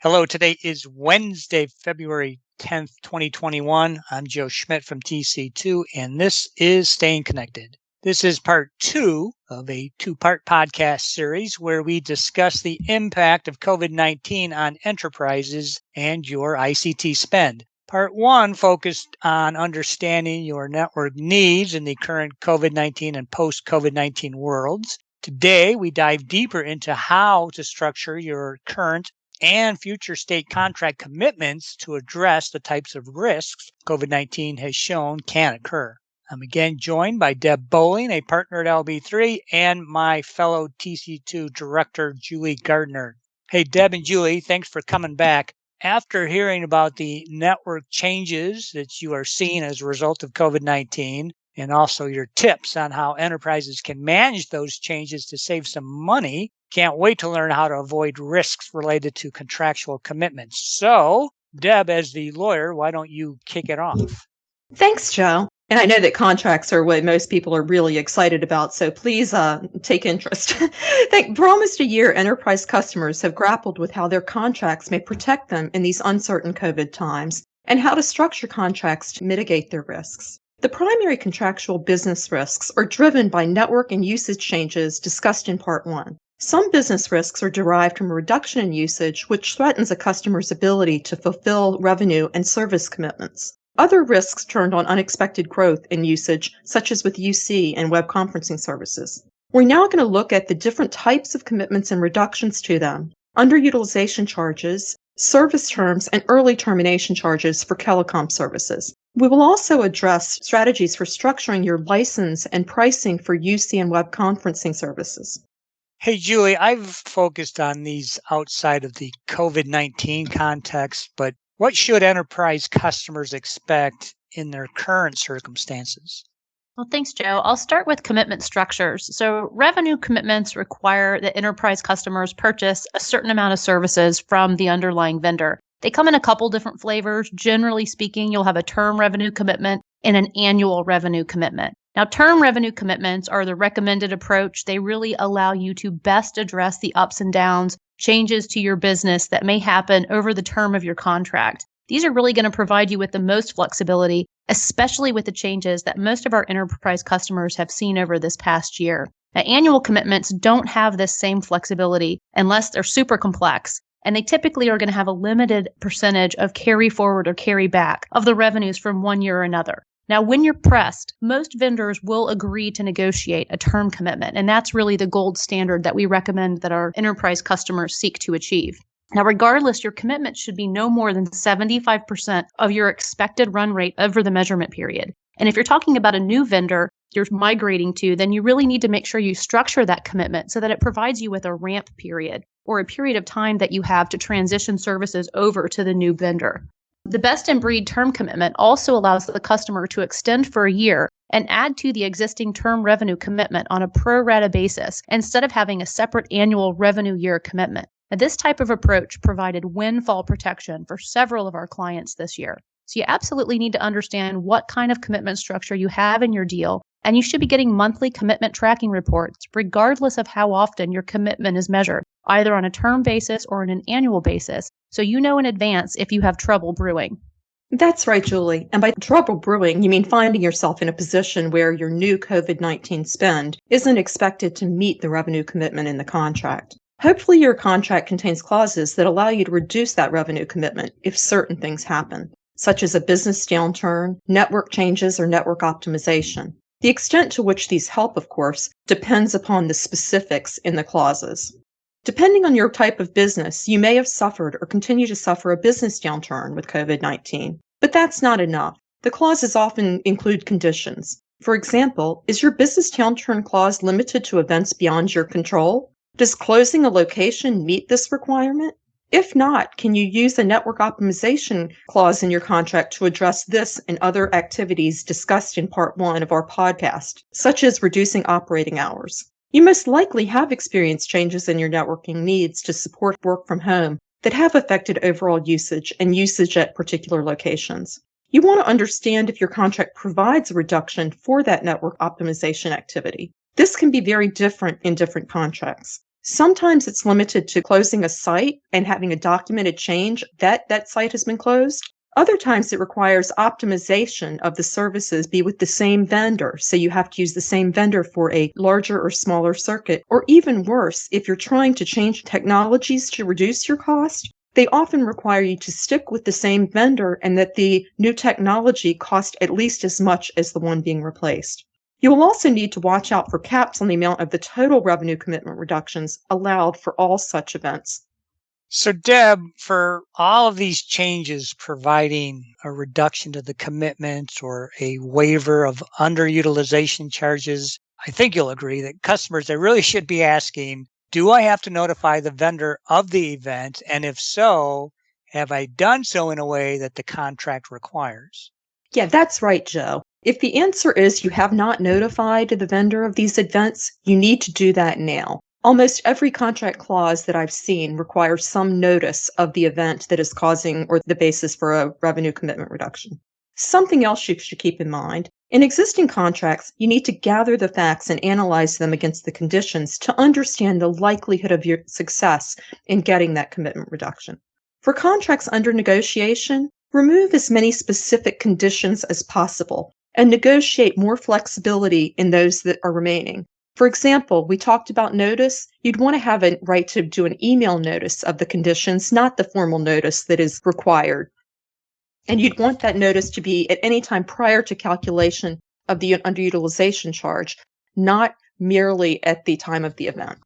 Hello, today is Wednesday, February 10th, 2021. I'm Joe Schmidt from TC2, and this is Staying Connected. This is part 2 of a 2-part podcast series where we discuss the impact of COVID-19 on enterprises and your ICT spend. Part 1 focused on understanding your network needs in the current COVID-19 and post-COVID-19 worlds. Today, we dive deeper into how to structure your current and future state contract commitments to address the types of risks COVID-19 has shown can occur. I'm again joined by Deb Boehling, a partner at LB3, and my fellow TC2 director, Julie Gardner. Hey, Deb and Julie, thanks for coming back. After hearing about the network changes that you are seeing as a result of COVID-19, and also your tips on how enterprises can manage those changes to save some money, can't wait to learn how to avoid risks related to contractual commitments. So, Deb, as the lawyer, why don't you kick it off? Thanks, Joe. And I know that contracts are what most people are really excited about, so please take interest. For almost a year, enterprise customers have grappled with how their contracts may protect them in these uncertain COVID times and how to structure contracts to mitigate their risks. The primary contractual business risks are driven by network and usage changes discussed in Part 1. Some business risks are derived from a reduction in usage, which threatens a customer's ability to fulfill revenue and service commitments. Other risks turn on unexpected growth in usage, such as with UC and web conferencing services. We're now going to look at the different types of commitments and reductions to them, underutilization charges, service terms, and early termination charges for telecom services. We will also address strategies for structuring your license and pricing for UC and web conferencing services. Hey, Julie, I've focused on these outside of the COVID-19 context, but what should enterprise customers expect in their current circumstances? Well, thanks, Joe. I'll start with commitment structures. So revenue commitments require that enterprise customers purchase a certain amount of services from the underlying vendor. They come in a couple different flavors. Generally speaking, you'll have a term revenue commitment and an annual revenue commitment. Now, term revenue commitments are the recommended approach. They really allow you to best address the ups and downs, changes to your business that may happen over the term of your contract. These are really going to provide you with the most flexibility, especially with the changes that most of our enterprise customers have seen over this past year. Now, annual commitments don't have this same flexibility unless they're super complex, and they typically are going to have a limited percentage of carry forward or carry back of the revenues from one year or another. Now, when you're pressed, most vendors will agree to negotiate a term commitment, and that's really the gold standard that we recommend that our enterprise customers seek to achieve. Now, regardless, your commitment should be no more than 75% of your expected run rate over the measurement period. And if you're talking about a new vendor you're migrating to, then you really need to make sure you structure that commitment so that it provides you with a ramp period or a period of time that you have to transition services over to the new vendor. The best-in-breed term commitment also allows the customer to extend for a year and add to the existing term revenue commitment on a pro rata basis instead of having a separate annual revenue year commitment. Now, this type of approach provided windfall protection for several of our clients this year. So you absolutely need to understand what kind of commitment structure you have in your deal, and you should be getting monthly commitment tracking reports regardless of how often your commitment is measured, either on a term basis or on an annual basis, so you know in advance if you have trouble brewing. That's right, Julie. And by trouble brewing, you mean finding yourself in a position where your new COVID-19 spend isn't expected to meet the revenue commitment in the contract. Hopefully, your contract contains clauses that allow you to reduce that revenue commitment if certain things happen, such as a business downturn, network changes, or network optimization. The extent to which these help, of course, depends upon the specifics in the clauses. Depending on your type of business, you may have suffered or continue to suffer a business downturn with COVID-19. But that's not enough. The clauses often include conditions. For example, is your business downturn clause limited to events beyond your control? Does closing a location meet this requirement? If not, can you use the network optimization clause in your contract to address this and other activities discussed in Part 1 of our podcast, such as reducing operating hours? You most likely have experienced changes in your networking needs to support work from home that have affected overall usage and usage at particular locations. You want to understand if your contract provides a reduction for that network optimization activity. This can be very different in different contracts. Sometimes it's limited to closing a site and having a documented change that that site has been closed. Other times it requires optimization of the services be with the same vendor. So you have to use the same vendor for a larger or smaller circuit. Or even worse, if you're trying to change technologies to reduce your cost, they often require you to stick with the same vendor and that the new technology cost at least as much as the one being replaced. You will also need to watch out for caps on the amount of the total revenue commitment reductions allowed for all such events. So, Deb, for all of these changes providing a reduction to the commitments or a waiver of underutilization charges, I think you'll agree that customers, they really should be asking, do I have to notify the vendor of the event? And if so, have I done so in a way that the contract requires? Yeah, that's right, Joe. If the answer is you have not notified the vendor of these events, you need to do that now. Almost every contract clause that I've seen requires some notice of the event that is causing or the basis for a revenue commitment reduction. Something else you should keep in mind, in existing contracts, you need to gather the facts and analyze them against the conditions to understand the likelihood of your success in getting that commitment reduction. For contracts under negotiation, remove as many specific conditions as possible and negotiate more flexibility in those that are remaining. For example, we talked about notice. You'd want to have a right to do an email notice of the conditions, not the formal notice that is required. And you'd want that notice to be at any time prior to calculation of the underutilization charge, not merely at the time of the event.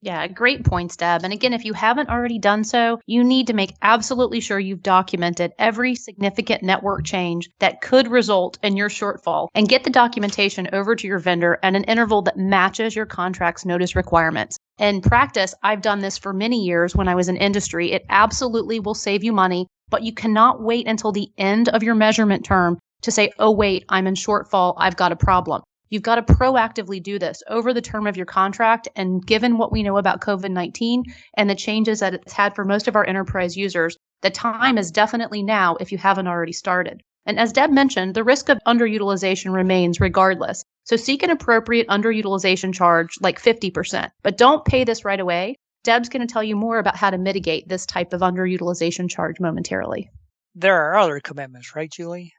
Yeah, great points, Deb. And again, if you haven't already done so, you need to make absolutely sure you've documented every significant network change that could result in your shortfall and get the documentation over to your vendor at an interval that matches your contract's notice requirements. In practice, I've done this for many years when I was in industry. It absolutely will save you money, but you cannot wait until the end of your measurement term to say, oh, wait, I'm in shortfall. I've got a problem. You've got to proactively do this over the term of your contract. And given what we know about COVID-19 and the changes that it's had for most of our enterprise users, the time is definitely now if you haven't already started. And as Deb mentioned, the risk of underutilization remains regardless. So seek an appropriate underutilization charge like 50%, but don't pay this right away. Deb's going to tell you more about how to mitigate this type of underutilization charge momentarily. There are other commitments, right, Julie?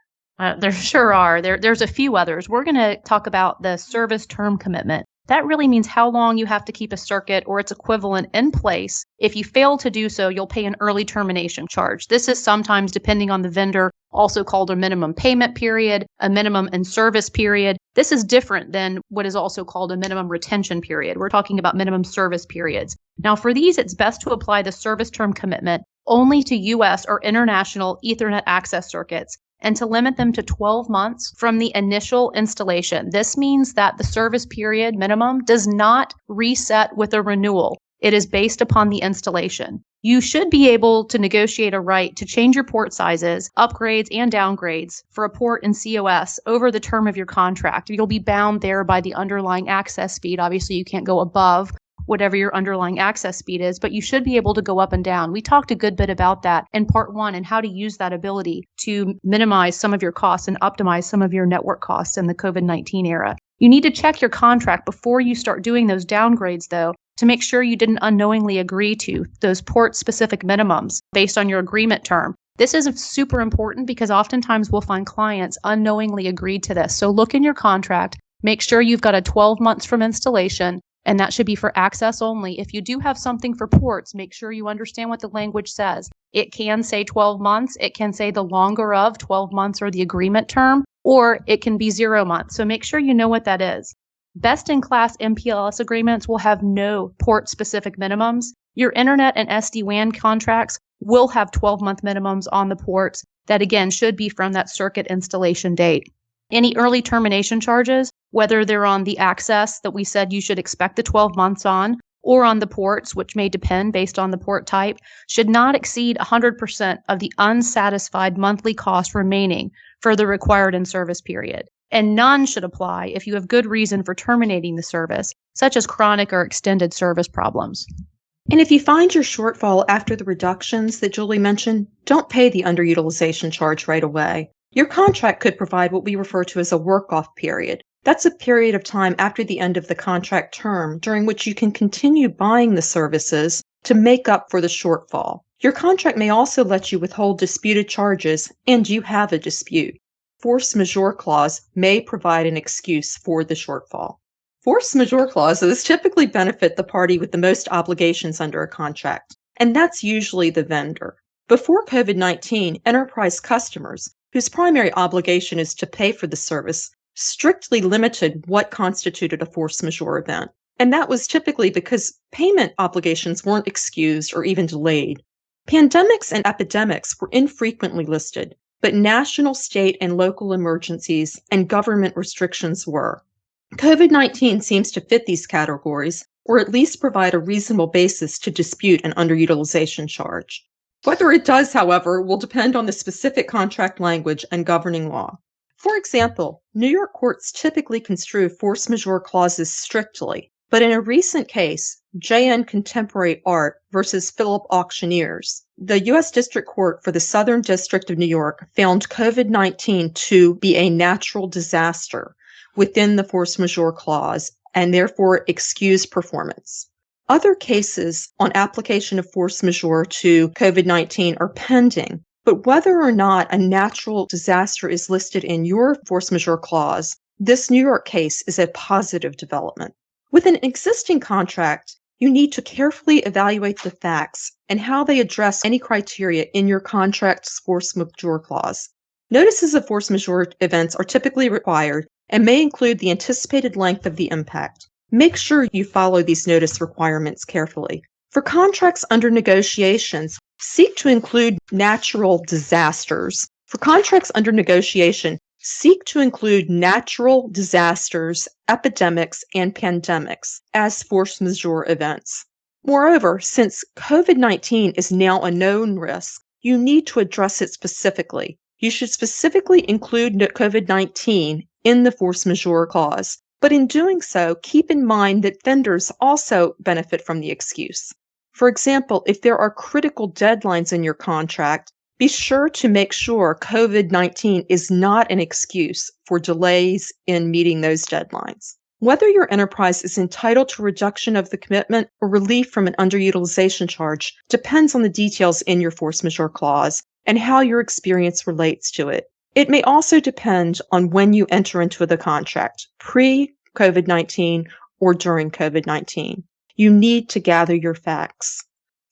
There sure are. There's a few others. We're going to talk about the service term commitment. That really means how long you have to keep a circuit or its equivalent in place. If you fail to do so, you'll pay an early termination charge. This is sometimes, depending on the vendor, also called a minimum payment period, a minimum in-service period. This is different than what is also called a minimum retention period. We're talking about minimum service periods. Now, for these, it's best to apply the service term commitment only to U.S. or international Ethernet access circuits, and to limit them to 12 months from the initial installation. This means that the service period minimum does not reset with a renewal. It is based upon the installation. You should be able to negotiate a right to change your port sizes, upgrades, and downgrades for a port in COS over the term of your contract. You'll be bound there by the underlying access speed. Obviously, you can't go above whatever your underlying access speed is, but you should be able to go up and down. We talked a good bit about that in part 1 and how to use that ability to minimize some of your costs and optimize some of your network costs in the COVID-19 era. You need to check your contract before you start doing those downgrades, though, to make sure you didn't unknowingly agree to those port-specific minimums based on your agreement term. This is super important because oftentimes we'll find clients unknowingly agreed to this. So look in your contract, make sure you've got a 12 months from installation, and that should be for access only. If you do have something for ports, make sure you understand what the language says. It can say 12 months. It can say the longer of 12 months or the agreement term, or it can be 0 months. So make sure you know what that is. Best-in-class MPLS agreements will have no port-specific minimums. Your internet and SD-WAN contracts will have 12-month minimums on the ports that, again, should be from that circuit installation date. Any early termination charges, whether they're on the access that we said you should expect the 12 months on, or on the ports, which may depend based on the port type, should not exceed 100% of the unsatisfied monthly cost remaining for the required in-service period. And none should apply if you have good reason for terminating the service, such as chronic or extended service problems. And if you find your shortfall after the reductions that Julie mentioned, don't pay the underutilization charge right away. Your contract could provide what we refer to as a work-off period, That's a period of time after the end of the contract term during which you can continue buying the services to make up for the shortfall. Your contract may also let you withhold disputed charges, and you have a dispute. Force majeure clause may provide an excuse for the shortfall. Force majeure clauses typically benefit the party with the most obligations under a contract, and that's usually the vendor. Before COVID-19, enterprise customers, whose primary obligation is to pay for the service, strictly limited what constituted a force majeure event. And that was typically because payment obligations weren't excused or even delayed. Pandemics and epidemics were infrequently listed, but national, state, and local emergencies and government restrictions were. COVID-19 seems to fit these categories, or at least provide a reasonable basis to dispute an underutilization charge. Whether it does, however, will depend on the specific contract language and governing law. For example, New York courts typically construe force majeure clauses strictly, but in a recent case, J.N. Contemporary Art versus Philip Auctioneers, the U.S. District Court for the Southern District of New York found COVID-19 to be a natural disaster within the force majeure clause and therefore excused performance. Other cases on application of force majeure to COVID-19 are pending, but whether or not a natural disaster is listed in your force majeure clause, this New York case is a positive development. With an existing contract, you need to carefully evaluate the facts and how they address any criteria in your contract's force majeure clause. Notices of force majeure events are typically required and may include the anticipated length of the impact. Make sure you follow these notice requirements carefully. For contracts under negotiations, seek to include natural disasters. For contracts under negotiation, seek to include natural disasters, epidemics, and pandemics as force majeure events. Moreover, since COVID-19 is now a known risk, you need to address it specifically. You should specifically include COVID-19 in the force majeure clause. But in doing so, keep in mind that vendors also benefit from the excuse. For example, if there are critical deadlines in your contract, be sure to make sure COVID-19 is not an excuse for delays in meeting those deadlines. Whether your enterprise is entitled to reduction of the commitment or relief from an underutilization charge depends on the details in your force majeure clause and how your experience relates to it. It may also depend on when you enter into the contract, pre-COVID-19 or during COVID-19. You need to gather your facts.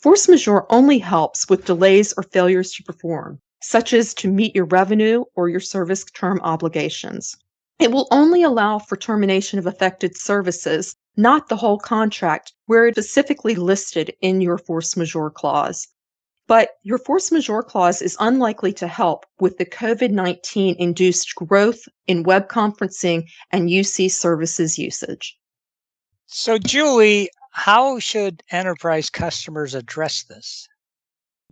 Force majeure only helps with delays or failures to perform, such as to meet your revenue or your service term obligations. It will only allow for termination of affected services, not the whole contract, where it is specifically listed in your force majeure clause. But your force majeure clause is unlikely to help with the COVID-19 induced growth in web conferencing and UC services usage. So, Julie, how should enterprise customers address this?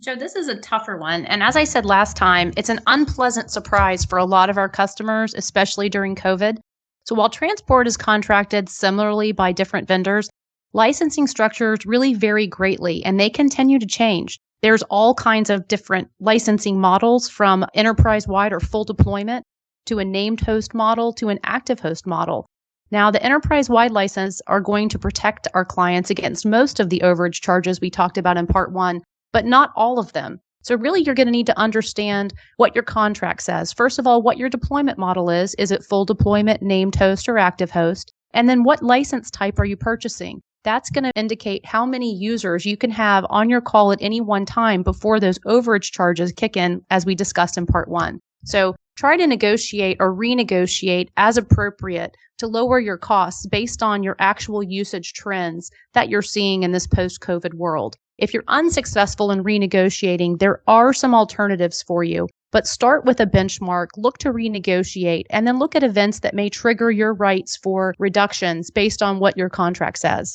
Joe, this is a tougher one. And as I said last time, it's an unpleasant surprise for a lot of our customers, especially during COVID. So while transport is contracted similarly by different vendors, licensing structures really vary greatly and they continue to change. There's all kinds of different licensing models, from enterprise-wide or full deployment to a named host model to an active host model. Now, the enterprise-wide license are going to protect our clients against most of the overage charges we talked about in part one, but not all of them. So really, you're going to need to understand what your contract says. First of all, what your deployment model is. Is it full deployment, named host, or active host? And then what license type are you purchasing? That's going to indicate how many users you can have on your call at any one time before those overage charges kick in, as we discussed in part one. So try to negotiate or renegotiate as appropriate to lower your costs based on your actual usage trends that you're seeing in this post-COVID world. If you're unsuccessful in renegotiating, there are some alternatives for you, but start with a benchmark, look to renegotiate, and then look at events that may trigger your rights for reductions based on what your contract says.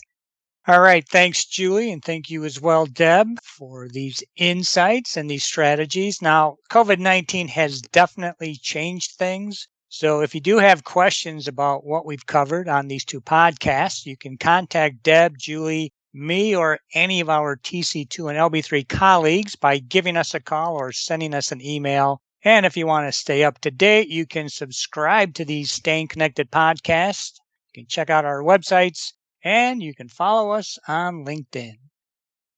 All right. Thanks, Julie. And thank you as well, Deb, for these insights and these strategies. Now, COVID-19 has definitely changed things. So if you do have questions about what we've covered on these two podcasts, you can contact Deb, Julie, me, or any of our TC2 and LB3 colleagues by giving us a call or sending us an email. And if you want to stay up to date, you can subscribe to these Staying Connected podcasts. You can check out our websites and you can follow us on LinkedIn.